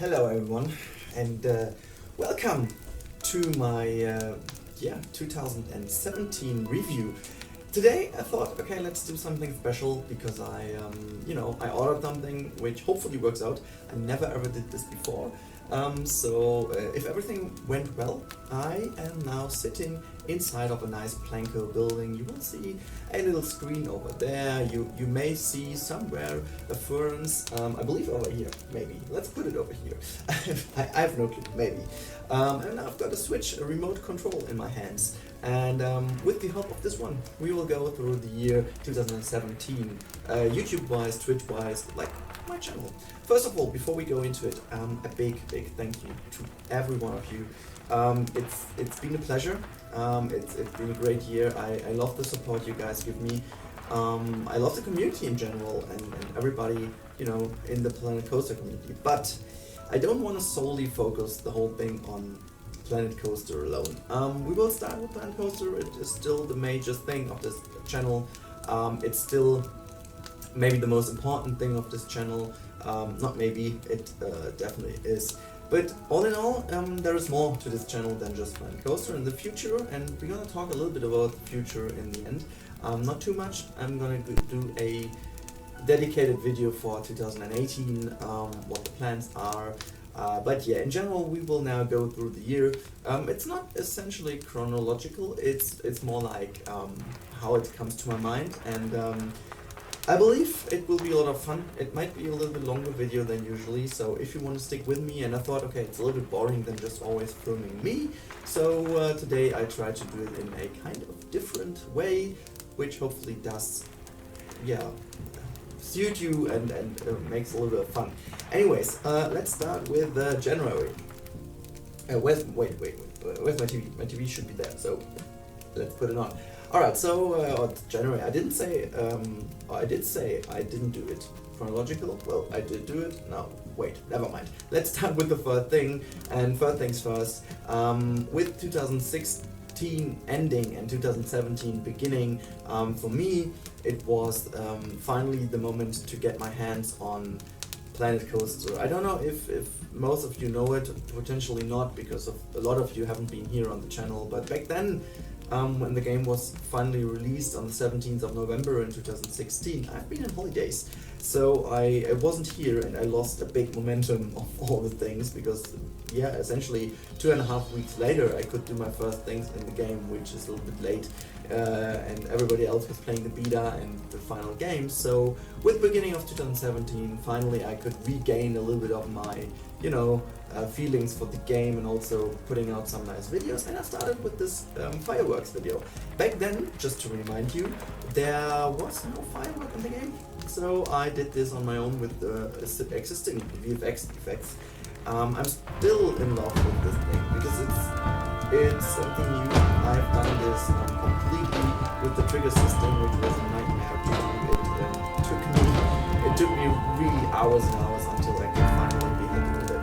Hello everyone, and welcome to my 2017 review. Today I thought, okay, let's do something special because I ordered something which hopefully works out. I never ever did this before. If everything went well, I am now sitting inside of a nice Planko building. You will see a little screen over there. You may see somewhere a ferns, I believe over here, maybe. Let's put it over here. I have no clue, maybe. And now I've got a Switch, a remote control in my hands. And with the help of this one, we will go through the year 2017, YouTube-wise, Twitch-wise, like my channel. First of all, before we go into it, a big thank you to every one of you. It's been a pleasure. It's been a great year. I love the support you guys give me. I love the community in general and everybody, in the Planet Coaster community. But I don't want to solely focus the whole thing on Planet Coaster alone. We will start with Planet Coaster. It is still the major thing of this channel. It's still maybe the most important thing of this channel. Not maybe, it definitely is. But all in all, there is more to this channel than just Planet Coaster in the future, and we're gonna talk a little bit about the future in the end. Not too much. I'm gonna do a dedicated video for 2018, what the plans are. But yeah, in general, we will now go through the year. It's not essentially chronological. It's more like how it comes to my mind, and I believe it will be a lot of fun. It might be a little bit longer video than usually, so if you want to stick with me, and I thought, okay, it's a little bit boring than just always filming me, so today I try to do it in a kind of different way, which hopefully does, suit you and makes a little bit of fun. Anyways, let's start with January. Where's my TV? My TV should be there, so let's put it on. Alright, so January, I did say I didn't do it chronological. Well, I did do it. No, wait, never mind. Let's start with the first thing, and first things first. With 2016 ending and 2017 beginning, for me, it was finally the moment to get my hands on Planet Coaster. I don't know if most of you know it, potentially not, because a lot of you haven't been here on the channel, but back then, when the game was finally released on the 17th of November in 2016, I've been on holidays, so I wasn't here, and I lost a big momentum of all the things, because essentially 2.5 weeks later I could do my first things in the game, which is a little bit late, and everybody else was playing the beta and the final game. So with the beginning of 2017, finally I could regain a little bit of my feelings for the game, and also putting out some nice videos, and I started with this fireworks video. Back then, just to remind you, there was no firework in the game, so I did this on my own with the existing VFX effects. I'm still in love with this thing because it's something new. I've done this completely with the trigger system, which was a nightmare to do. It took me really hours and hours until I could finally be happy with it.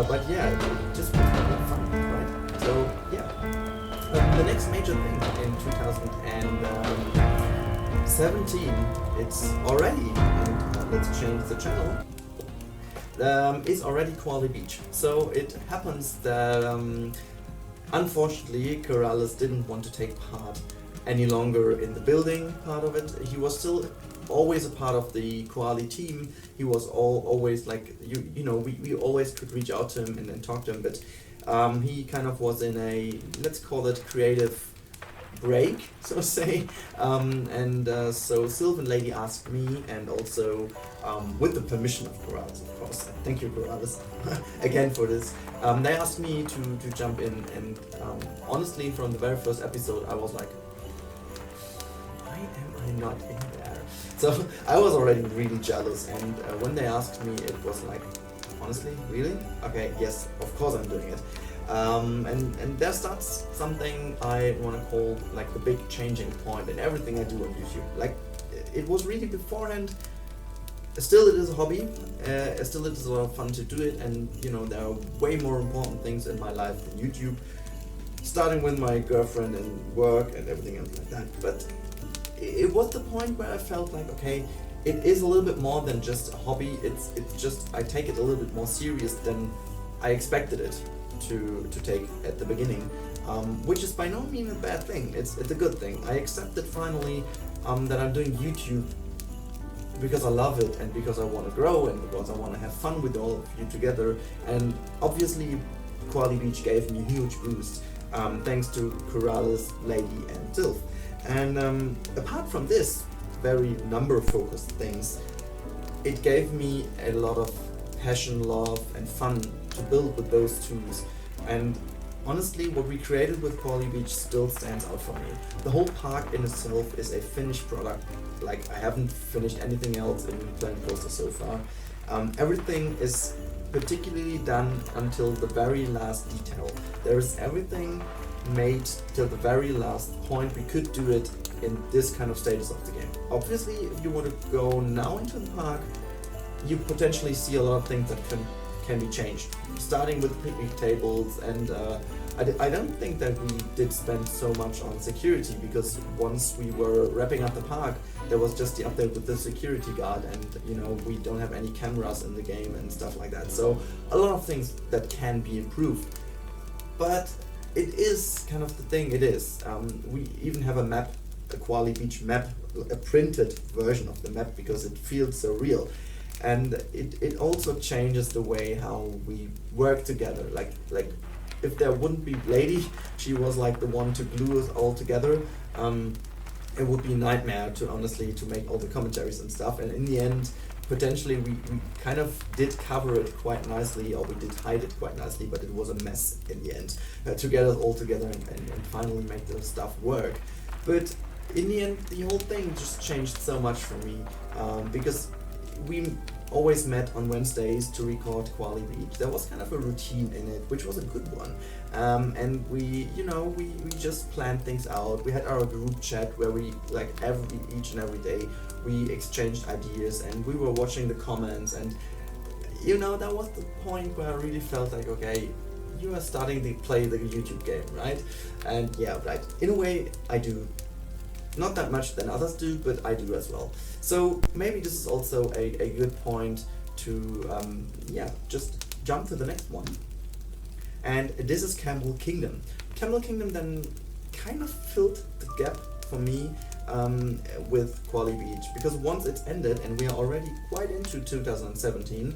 But yeah, it just was really fun, right? So yeah, the next major thing in 2017, it's already, and let's change the channel, is already Koala Beach. So it happens that unfortunately Corrales didn't want to take part any longer in the building part of it. He was still always a part of the Koala team. He was always like, we always could reach out to him and talk to him, but he kind of was in a, let's call it, creative break, so to say. So Sylvan Lady asked me, and also with the permission of Corrales, of course. Thank you, Corrales, again for this. They asked me to jump in, and honestly, from the very first episode, I was like, why am I not in there? So I was already really jealous, and when they asked me, it was like, honestly, really? Okay, yes, of course I'm doing it. And there starts something I want to call like the big changing point in everything I do on YouTube. Like, it was really beforehand. Still, it is a hobby. Still, it is a lot of fun to do it, and there are way more important things in my life than YouTube. Starting with my girlfriend and work and everything else like that. But it was the point where I felt like, okay, it is a little bit more than just a hobby. It's just I take it a little bit more serious than I expected it to take at the beginning, which is by no means a bad thing. It's a good thing. I accepted finally that I'm doing YouTube because I love it and because I want to grow and because I want to have fun with all of you together. And obviously, Koali Beach gave me a huge boost, thanks to Corrales, Lady, and Dilf. And apart from this very number-focused things, it gave me a lot of passion, love, and fun to build with those tools. And honestly, what we created with Koali Beach still stands out for me. The whole park in itself is a finished product. Like, I haven't finished anything else in Planet Coaster so far. Everything is particularly done until the very last detail. There is everything made till the very last point. We could do it in this kind of status of the game. Obviously, if you want to go now into the park, you potentially see a lot of things that can be changed, starting with picnic tables. And I don't think that we did spend so much on security, because once we were wrapping up the park, there was just the update with the security guard, and we don't have any cameras in the game and stuff like that. So a lot of things that can be improved, but it is kind of the thing it is. We even have a map, a Koali Beach map, a printed version of the map, because it feels so real. And it also changes the way how we work together. Like if there wouldn't be Lady, she was like the one to glue us all together. It would be a nightmare to make all the commentaries and stuff. And in the end, potentially we kind of did cover it quite nicely, or we did hide it quite nicely, but it was a mess in the end to get us all together and finally make the stuff work. But in the end, the whole thing just changed so much for me, because we always met on Wednesdays to record Koali Beach. There was kind of a routine in it, which was a good one. And we just planned things out. We had our group chat where we, like, each and every day, we exchanged ideas and we were watching the comments. And that was the point where I really felt like, okay, you are starting to play the YouTube game, right? And yeah, right. In a way, I do. Not that much than others do, but I do as well. So maybe this is also a good point to just jump to the next one. And this is Camel Kingdom. Camel Kingdom then kind of filled the gap for me with Koali Beach, because once it's ended and we are already quite into 2017,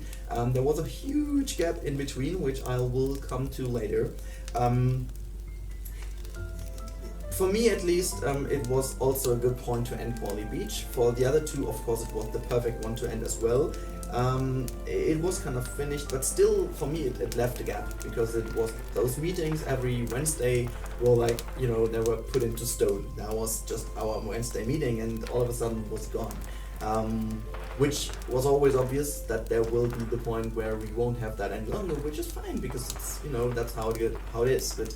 there was a huge gap in between, which I will come to later. For me, at least, it was also a good point to end Koali Beach. For the other two, of course, it was the perfect one to end as well. It was kind of finished, but still, for me, it left a gap, because it was those meetings every Wednesday were like, they were put into stone. That was just our Wednesday meeting, and all of a sudden it was gone. Which was always obvious that there will be the point where we won't have that any longer, which is fine, because it's, that's how it is. But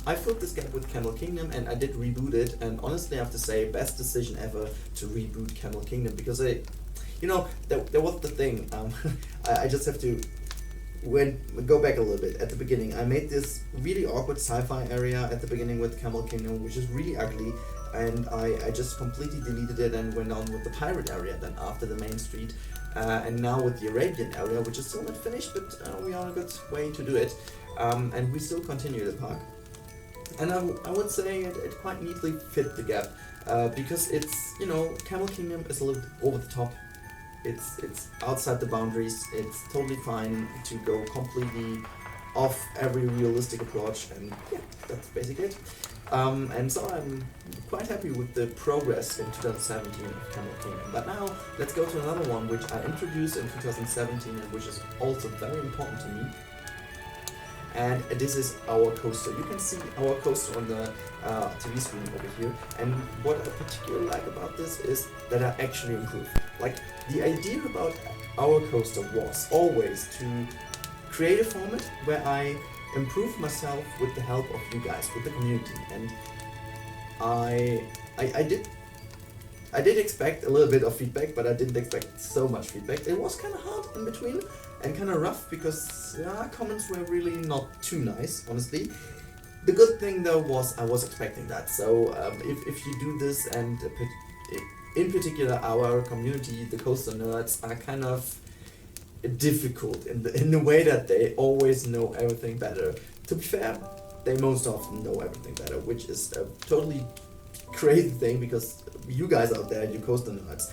I filled this gap with Camel Kingdom, and I did reboot it, and honestly I have to say, best decision ever to reboot Camel Kingdom, because there was the thing, I just have to go back a little bit. At the beginning, I made this really awkward sci-fi area at the beginning with Camel Kingdom, which is really ugly, and I just completely deleted it and went on with the pirate area then after the main street, and now with the Arabian area, which is still not finished, but we are on a good way to do it. And we still continue the park. And I would say it quite neatly fit the gap, because it's, Camel Kingdom is a little bit over the top. It's outside the boundaries. It's totally fine to go completely off every realistic approach, and yeah, that's basically it. And so I'm quite happy with the progress in 2017 of Camel Kingdom. But now let's go to another one which I introduced in 2017 and which is also very important to me. And this is our coaster. You can see our coaster on the TV screen over here. And what I particularly like about this is that I actually improved. Like, the idea about our coaster was always to create a format where I improve myself with the help of you guys, with the community. And I did expect a little bit of feedback, but I didn't expect so much feedback. It was kind of hard in between and kind of rough, because comments were really not too nice, honestly. The good thing though was I was expecting that. So if you do this and in particular our community, the coaster nerds, are kind of difficult in the way that they always know everything better. To be fair, they most often know everything better, which is a totally crazy thing, because you guys out there, you coaster nerds,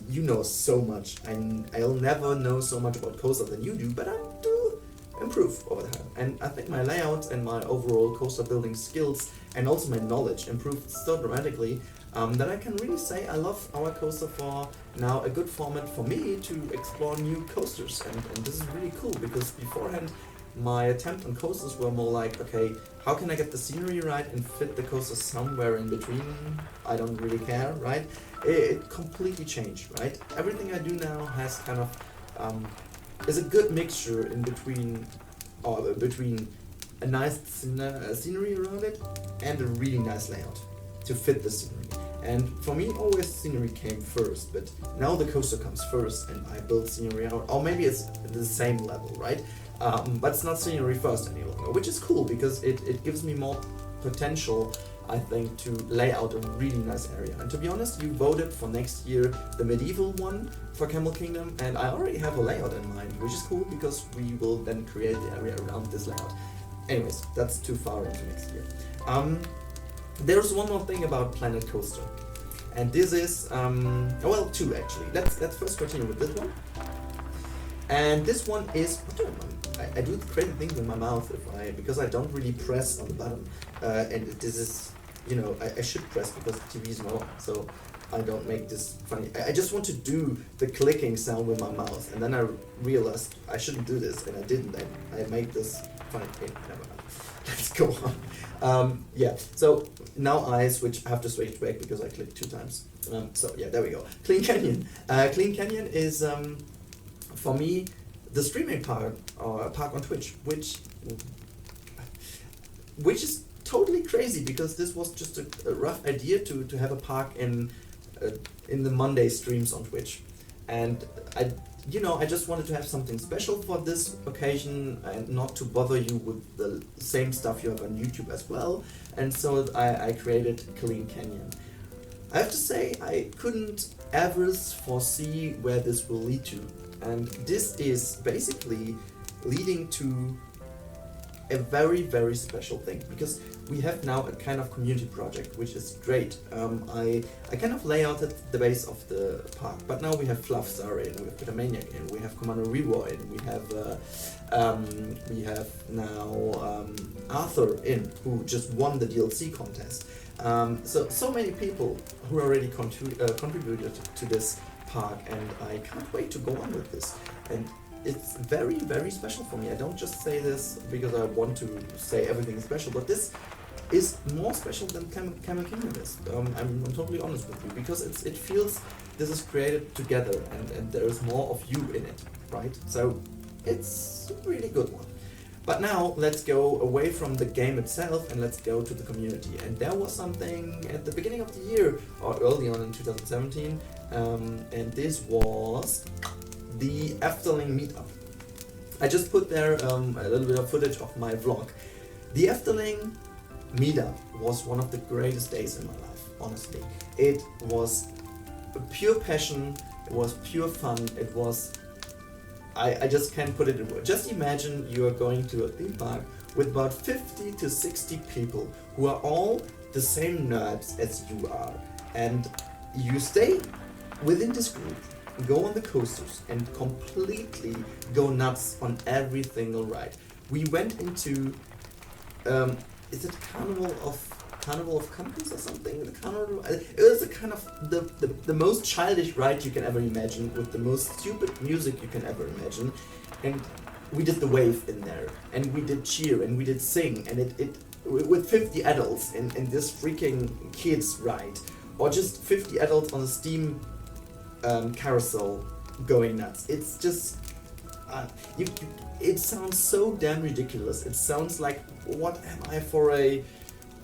you know so much. I'll never know so much about coaster than you do, but I do improve over time. And I think my layout and my overall coaster building skills and also my knowledge improved so dramatically that I can really say I love our coaster for now, a good format for me to explore new coasters. And this is really cool, because beforehand my attempt on coasters were more like, okay, how can I get the scenery right and fit the coaster somewhere in between? I don't really care, right? It completely changed, right? Everything I do now has kind of is a good mixture in between, or between a nice scenery around it and a really nice layout to fit the scenery. And for me, always scenery came first, but now the coaster comes first and I build scenery out, or maybe it's the same level, right? But it's not scenery first any longer, which is cool, because it gives me more potential, I think, to lay out a really nice area. And to be honest, you voted for next year the medieval one for Camel Kingdom, and I already have a layout in mind, which is cool, because we will then create the area around this layout. Anyways, that's too far into next year. There's one more thing about Planet Coaster, and this is, well, two actually. Let's first continue with this one. And this one is, I do crazy things with my mouth because I don't really press on the button. And this is, I should press because the TV is not on, so I don't make this funny. I just want to do the clicking sound with my mouth, and then I realized I shouldn't do this, and I didn't. I made this funny thing. Never mind. Let's go on. Yeah, so now I have to switch back because I clicked 2 times. So yeah, there we go. Clean Canyon. Clean Canyon is, for me, the streaming park, or park on Twitch, which is totally crazy, because this was just a rough idea to have a park in the Monday streams on Twitch, and I just wanted to have something special for this occasion and not to bother you with the same stuff you have on YouTube as well, and so I created Clean Canyon. I have to say, I couldn't ever foresee where this will lead to, and this is basically leading to a very, very special thing, because we have now a kind of community project, which is great. I kind of layouted the base of the park, but now we have Fluffstar in, we have Epedemic in, we have Commander Rewa in, we have now Arthur in, who just won the DLC contest. So many people who already contributed to this park, and I can't wait to go on with this. And it's very, very special for me. I don't just say this because I want to say everything is special, but this is more special than Camel Kingdom is. I'm totally honest with you, because it feels this is created together, and there is more of you in it, right? So it's a really good one. But now let's go away from the game itself and let's go to the community. And there was something at the beginning of the year, or early on in 2017, and this was the Efteling meetup. I just put there a little bit of footage of my vlog. The Efteling meetup was one of the greatest days in my life, honestly. It was pure passion, it was pure fun, it was... I just can't put it in words. Just imagine you are going to a theme park with about 50 to 60 people who are all the same nerds as you are. And you stay within this group, go on the coasters, and completely go nuts on every single ride. We went into, is it Carnival of Countries or something? The Carnival, it was a kind of the most childish ride you can ever imagine, with the most stupid music you can ever imagine. And we did the wave in there, and we did cheer, and we did sing, and it with 50 adults in this freaking kids ride, or just 50 adults on a steam carousel going nuts. It's just it sounds so damn ridiculous. It sounds like, what am I for a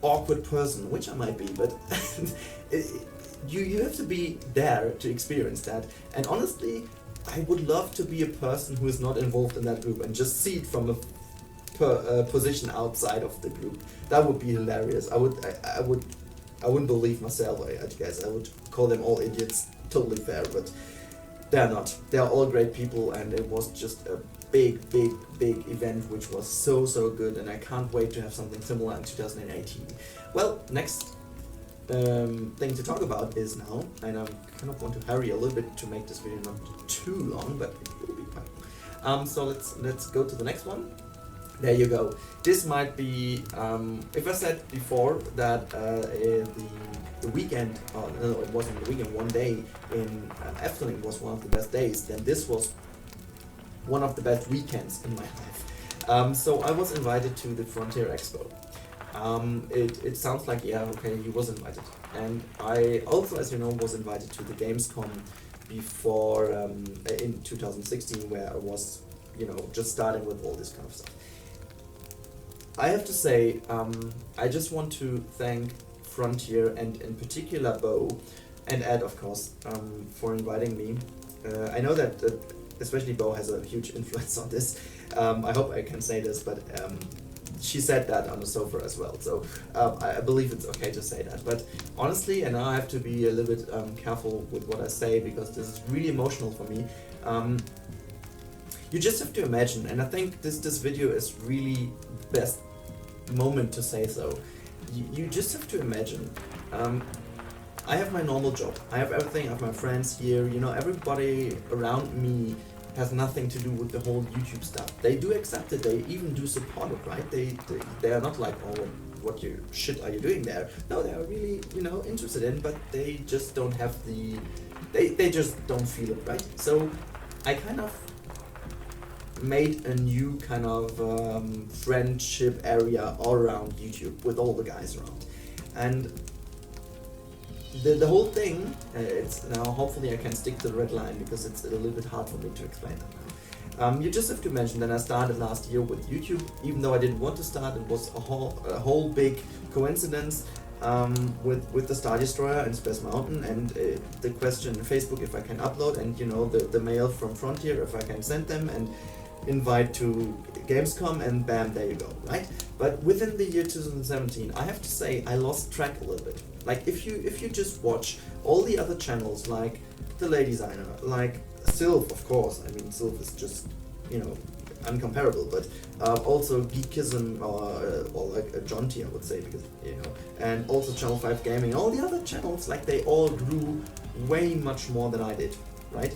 awkward person, which I might be, but you have to be there to experience that. And honestly, I would love to be a person who is not involved in that group and just see it from a position outside of the group. That would be hilarious. I would I wouldn't believe myself, I guess. I would call them all idiots, totally fair, but they're not. They're all great people, and it was just a big event which was so good, and I can't wait to have something similar in 2018. Well, next thing to talk about is now, and I kind of want to hurry a little bit to make this video not too long, but it will be fine. So let's go to the next one. There you go. This might be, if I said before that the weekend, no, it wasn't the weekend, one day in Efteling was one of the best days, then this was one of the best weekends in my life. So I was invited to the Frontier Expo. It sounds like, yeah, okay, he was invited. And I also, as you know, was invited to the Gamescom before, in 2016, where I was, you know, just starting with all this kind of stuff. I have to say, I just want to thank Frontier and in particular Bo and Ed, of course, for inviting me. I know that especially Bo has a huge influence on this. I hope I can say this, but she said that on the sofa as well, so I believe it's okay to say that. But honestly, and now I have to be a little bit careful with what I say, because this is really emotional for me. You just have to imagine, and I think this video is really best moment to say so. You just have to imagine. I have my normal job. I have everything. I have my friends here. You know, everybody around me has nothing to do with the whole YouTube stuff. They do accept it. They even do support it, right? They are not like, oh, what shit are you doing there? No, they are really, you know, interested in, but they just don't have the. They just don't feel it, right? So I kind of made a new kind of friendship area all around YouTube with all the guys around, and the whole thing, it's now, hopefully I can stick to the red line, because it's a little bit hard for me to explain that now. You just have to mention that I started last year with YouTube. Even though I didn't want to start, it was a whole big coincidence with the Star Destroyer and Space Mountain, and the question on Facebook if I can upload, and you know, the mail from Frontier if I can send them, and invite to Gamescom, and bam, there you go, right? But within the year 2017, I have to say I lost track a little bit. Like if you just watch all the other channels, like the Lady Designer, like Sylph, of course. I mean, Sylph is just, you know, uncomparable, but also Geekism, or like a John T, I would say, because, you know, and also Channel 5 Gaming, all the other channels, like they all grew way much more than I did, right?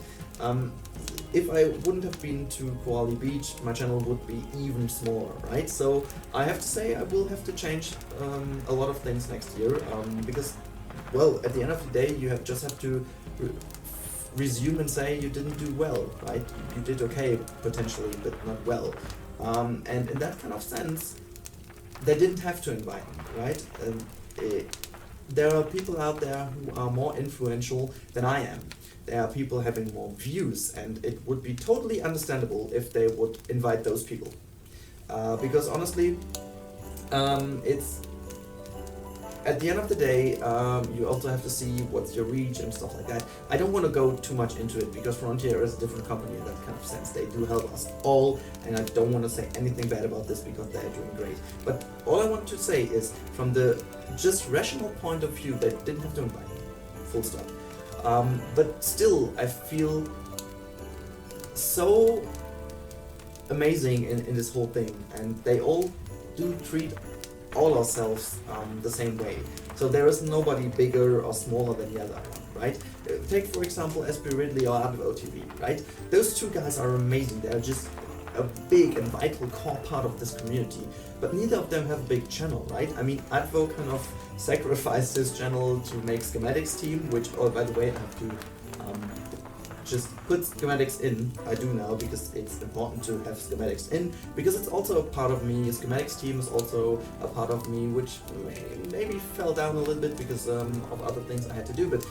If I wouldn't have been to Koali Beach, my channel would be even smaller, right? So I have to say I will have to change a lot of things next year, because, well, at the end of the day, you just have to resume and say you didn't do well, right? You did okay, potentially, but not well. And in that kind of sense, they didn't have to invite me, right? There are people out there who are more influential than I am. There are people having more views, and it would be totally understandable if they would invite those people. Because honestly, it's, at the end of the day, you also have to see what's your reach and stuff like that. I don't want to go too much into it, because Frontier is a different company in that kind of sense. They do help us all, and I don't want to say anything bad about this, because they're doing great. But all I want to say is, from the just rational point of view, they didn't have to invite me, full stop. But still, I feel so amazing in this whole thing, and they all do treat all ourselves the same way. So there is nobody bigger or smaller than the other one, right? Take for example SP Ridley or Advo TV, right? Those two guys are amazing. They're just a big and vital core part of this community, but neither of them have a big channel, right? I mean, Advo kind of sacrificed his channel to make Schematics team, which, oh, by the way, I have to just put Schematics in. I do now, because it's important to have Schematics in, because it's also a part of me. Schematics team is also a part of me, which maybe fell down a little bit because of other things I had to do, but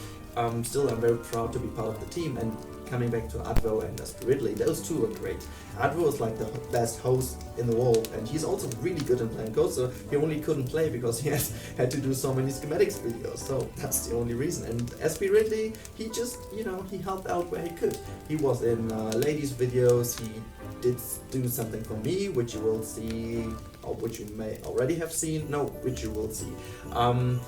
still I'm very proud to be part of the team. And coming back to Advo and SP Ridley, those two are great. Advo is like the best host in the world, and he's also really good in playing code, so he only couldn't play because he had to do so many Schematics videos, so that's the only reason. And SP Ridley, he just, you know, he helped out where he could. He was in ladies videos, he did do something for me, which you will see or which you may already have seen, no, which you will see. And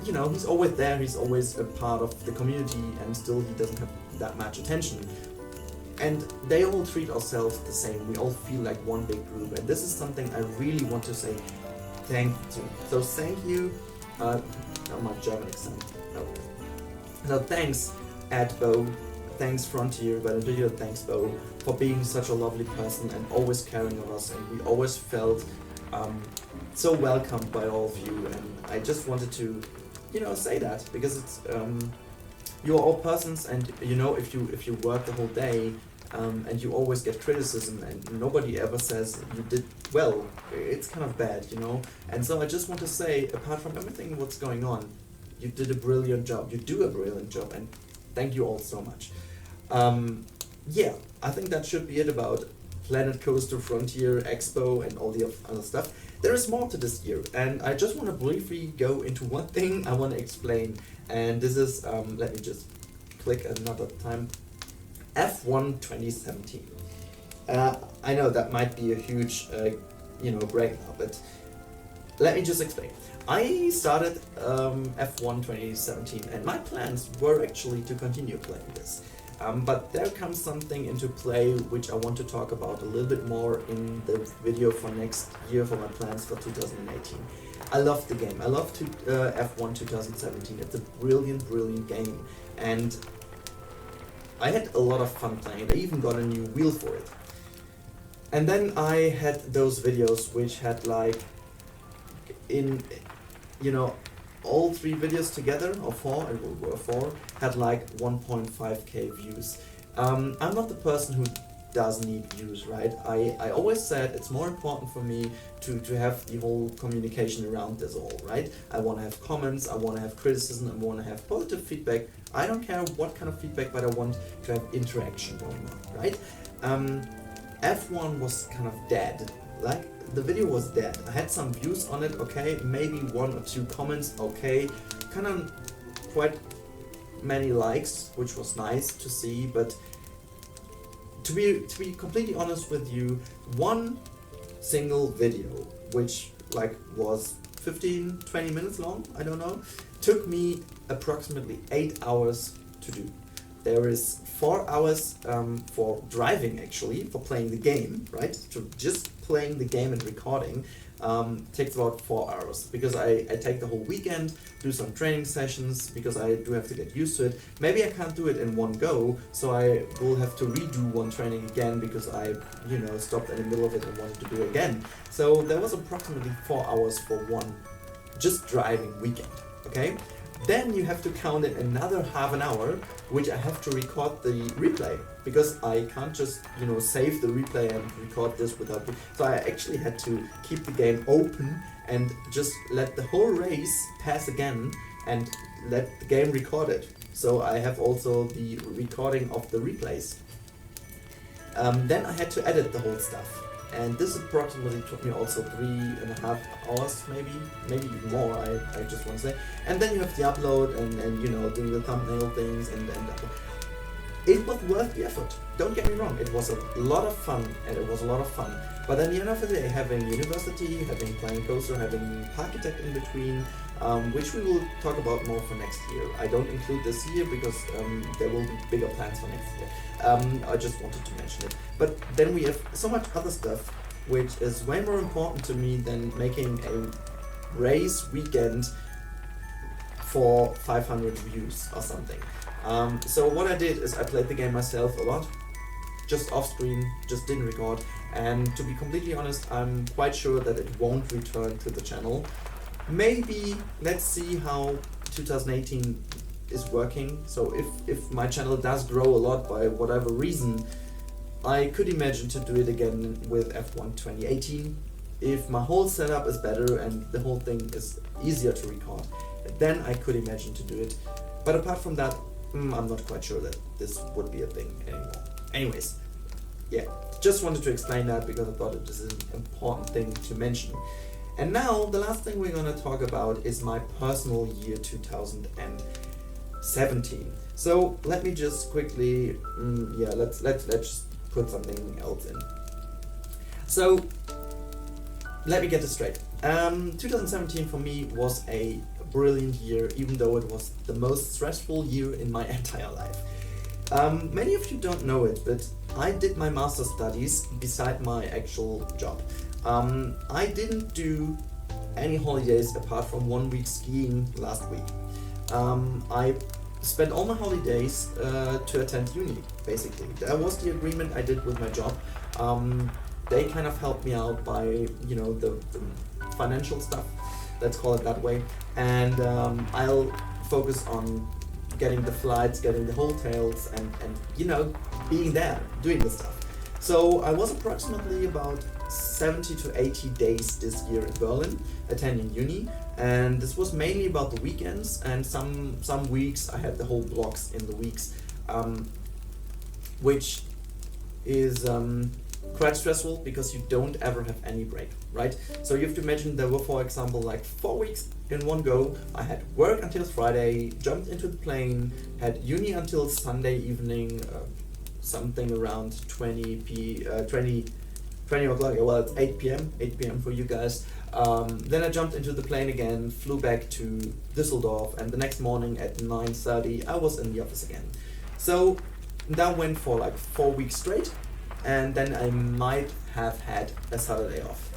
you know, he's always there, he's always a part of the community, and still he doesn't have that much attention. And they all treat ourselves the same, we all feel like one big group, and this is something I really want to say thank you to. So thank you, oh, my German accent. No. So thanks Adbo, thanks Frontier, but in particular thanks Bo, for being such a lovely person and always caring of us, and we always felt so welcomed by all of you, and I just wanted to, you know, say that, because it's, you are all persons, and you know, if you work the whole day, and you always get criticism and nobody ever says you did well, it's kind of bad, you know. And so I just want to say, apart from everything what's going on, you did a brilliant job, you do a brilliant job, and thank you all so much. Yeah, I think that should be it about Planet Coaster, Frontier, Expo, and all the other stuff. There is more to this year, and I just want to briefly go into one thing I want to explain, and this is, let me just click another time, F1 2017. I know that might be a huge, you know, break now, but let me just explain. I started F1 2017, and my plans were actually to continue playing this. But there comes something into play which I want to talk about a little bit more in the video for next year for my plans for 2018. I love the game. I love F1 2017. It's a brilliant, brilliant game, and I had a lot of fun playing it. I even got a new wheel for it. And then I had those videos which had like, in, you know, all 3 videos together, or 4, it were 4, had like 1.5k views. I'm not the person who does need views, right? I always said it's more important for me to have the whole communication around this all, right? I want to have comments, I want to have criticism, I want to have positive feedback. I don't care what kind of feedback, but I want to have interaction going on, right? F1 was kind of dead. Like, the video was dead. I had some views on it, okay, maybe 1 or 2 comments, okay, kind of quite many likes, which was nice to see, but to be completely honest with you, one single video, which like was 15-20 minutes long, I don't know, took me approximately 8 hours to do. There is 4 hours for driving, actually, for playing the game, right? So just playing the game and recording takes about 4 hours, because I take the whole weekend, do some training sessions, because I do have to get used to it. Maybe I can't do it in one go, so I will have to redo one training again, because I, you know, stopped in the middle of it and wanted to do it again. So there was approximately 4 hours for one just driving weekend, okay? Then you have to count in another half an hour, which I have to record the replay, because I can't just, you know, save the replay and record this without. So I actually had to keep the game open and just let the whole race pass again and let the game record it. So I have also the recording of the replays. Then I had to edit the whole stuff. And this approximately took me also 3.5 hours, maybe even more, I just want to say. And then you have the upload and you know, doing the thumbnail things, and it was worth the effort. Don't get me wrong, it was a lot of fun, and it was a lot of fun. But at the end of the day, having university, having Planet Coaster, having Architect in between, which we will talk about more for next year. I don't include this year because there will be bigger plans for next year. I just wanted to mention it. But then we have so much other stuff which is way more important to me than making a race weekend for 500 views or something. So what I did is I played the game myself a lot, just off screen, just didn't record, and to be completely honest, I'm quite sure that it won't return to the channel. Maybe, let's see how 2018 is working. So if my channel does grow a lot by whatever reason, I could imagine to do it again with F1 2018. If my whole setup is better and the whole thing is easier to record, then I could imagine to do it. But apart from that, I'm not quite sure that this would be a thing anymore. Anyways, yeah, just wanted to explain that because I thought it was an important thing to mention. And now the last thing we're going to talk about is my personal year 2017. So let me just quickly, let's just put something else in. So let me get this straight. 2017 for me was a brilliant year, even though it was the most stressful year in my entire life. Many of you don't know it, but I did my master's studies beside my actual job. I didn't do any holidays apart from 1 week skiing last week. I spent all my holidays to attend uni, basically. That was the agreement I did with my job. They kind of helped me out by, the financial stuff, let's call it that way. And I'll focus on getting the flights, getting the hotels, and being there, doing the stuff. So I was approximately about 70 to 80 days this year in Berlin, attending uni, and this was mainly about the weekends, and some weeks I had the whole blocks in the weeks, which is quite stressful because you don't ever have any break, right? So you have to imagine there were, for example, like 4 weeks in one go. I had work until Friday, jumped into the plane, had uni until Sunday evening, something around 20 o'clock, well, it's 8 p.m. for you guys. Then I jumped into the plane again, flew back to Düsseldorf, and the next morning at 9:30 I was in the office again. So that went for like 4 weeks straight, and then I might have had a Saturday off,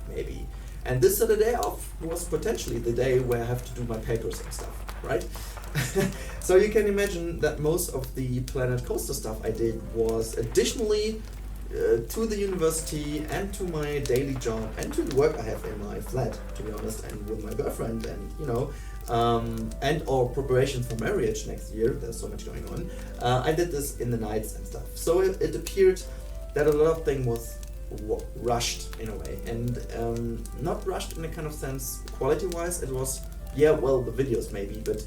maybe. And this Saturday off was potentially the day where I have to do my papers and stuff, right? So you can imagine that most of the Planet Coaster stuff I did was additionally to the university and to my daily job and to the work I have in my flat, to be honest, and with my girlfriend, and and or preparation for marriage next year. There's so much going on. I did this in the nights and stuff. So it appeared that a lot of things was rushed in a way, and not rushed in a kind of sense quality-wise. It was, the videos maybe, but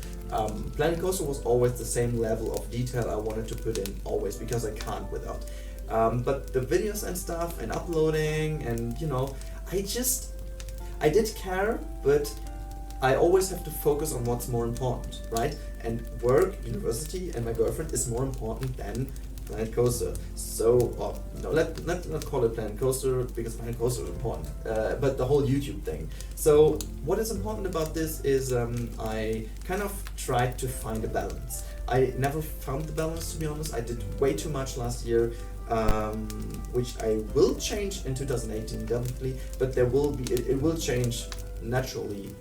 Planet Coaster was always the same level of detail I wanted to put in, always, because I can't without. But the videos and stuff and uploading and I did care, but I always have to focus on what's more important, right? And work, university, and my girlfriend is more important than Planet Coaster. So, let's not call it Planet Coaster because Planet Coaster is important, but the whole YouTube thing. So what is important about this is I kind of tried to find a balance. I never found the balance, to be honest. I did way too much last year, which I will change in 2018 definitely, but it will change naturally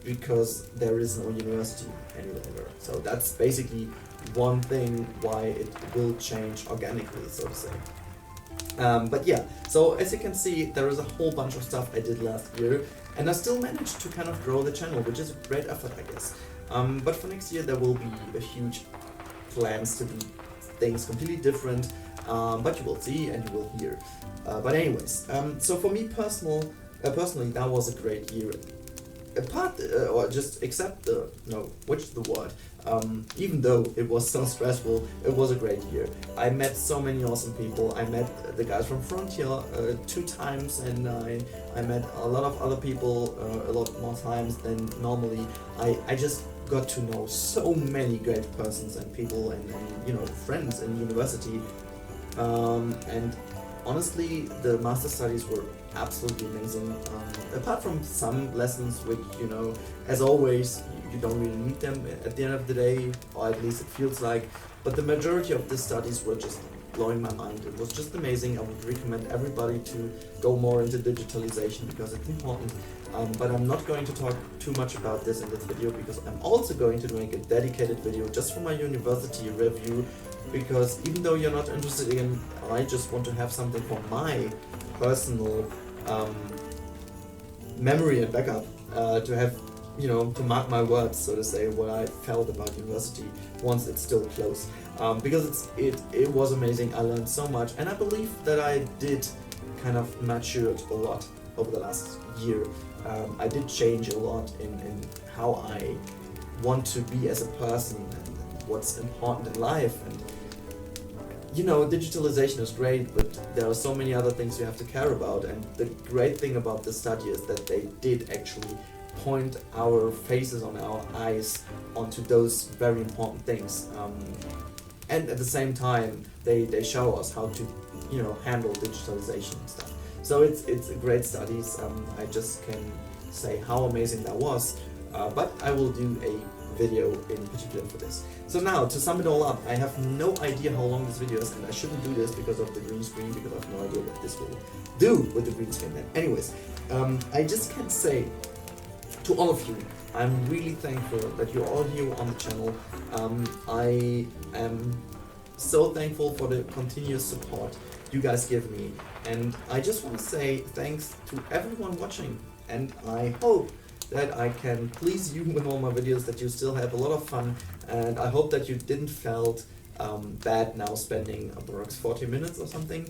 because there is no university any longer. So that's basically one thing why it will change organically, so to say. But yeah, so as you can see, there is a whole bunch of stuff I did last year, and I still managed to kind of grow the channel, which is a great effort, I guess. But for next year, there will be a huge plans to do things completely different, but you will see and you will hear. But anyways, so for me personally, that was a great year. Even though it was so stressful, it was a great year. I met so many awesome people. I met the guys from Frontier 2 times, and I met a lot of other people a lot more times than normally. I just got to know so many great persons and people and friends in university. And honestly, the master studies were absolutely amazing. Apart from some lessons which, as always, you don't really need them at the end of the day, or at least it feels like. But the majority of the studies were just blowing my mind. It was just amazing. I would recommend everybody to go more into digitalization because it's important. But I'm not going to talk too much about this in this video because I'm also going to make a dedicated video just for my university review, because even though you're not interested in, I just want to have something for my personal memory and backup, to have, to mark my words, so to say, what I felt about university once it's still closed. Because it was amazing. I learned so much, and I believe that I did kind of matured a lot over the last year. I did change a lot in how I want to be as a person and what's important in life. And digitalization is great, but there are so many other things you have to care about. And the great thing about this study is that they did actually point our faces on our eyes onto those very important things. And at the same time, they show us how to, handle digitalization and stuff. So it's a great studies. I just can say how amazing that was, but I will do a video in particular for this. So now, to sum it all up, I have no idea how long this video is, and I shouldn't do this because of the green screen, because I have no idea what this will do with the green screen then. Anyways, I just can say to all of you, I'm really thankful that you're all here on the channel. I am so thankful for the continuous support you guys give me, and I just want to say thanks to everyone watching, and I hope that I can please you with all my videos, that you still have a lot of fun, and I hope that you didn't felt bad now spending approx 40 minutes or something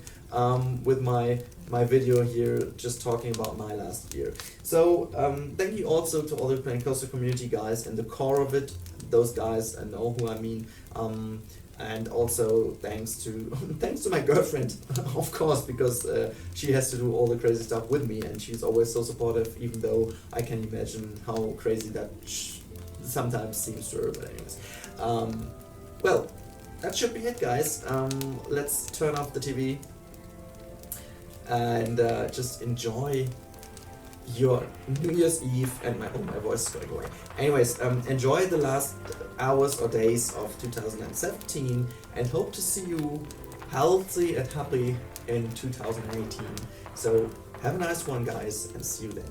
with my video here, just talking about my last year. So thank you also to all the RollerCoaster community guys and the core of it, those guys, and know who I mean. And also thanks to my girlfriend, of course, because she has to do all the crazy stuff with me, and she's always so supportive, even though I can imagine how crazy that sometimes seems to her. But anyways, well, that should be it, guys. Let's turn off the TV and just enjoy your New Year's Eve. And my voice is going away. Anyways, enjoy the last hours or days of 2017, and hope to see you healthy and happy in 2018. So have a nice one, guys, and see you then.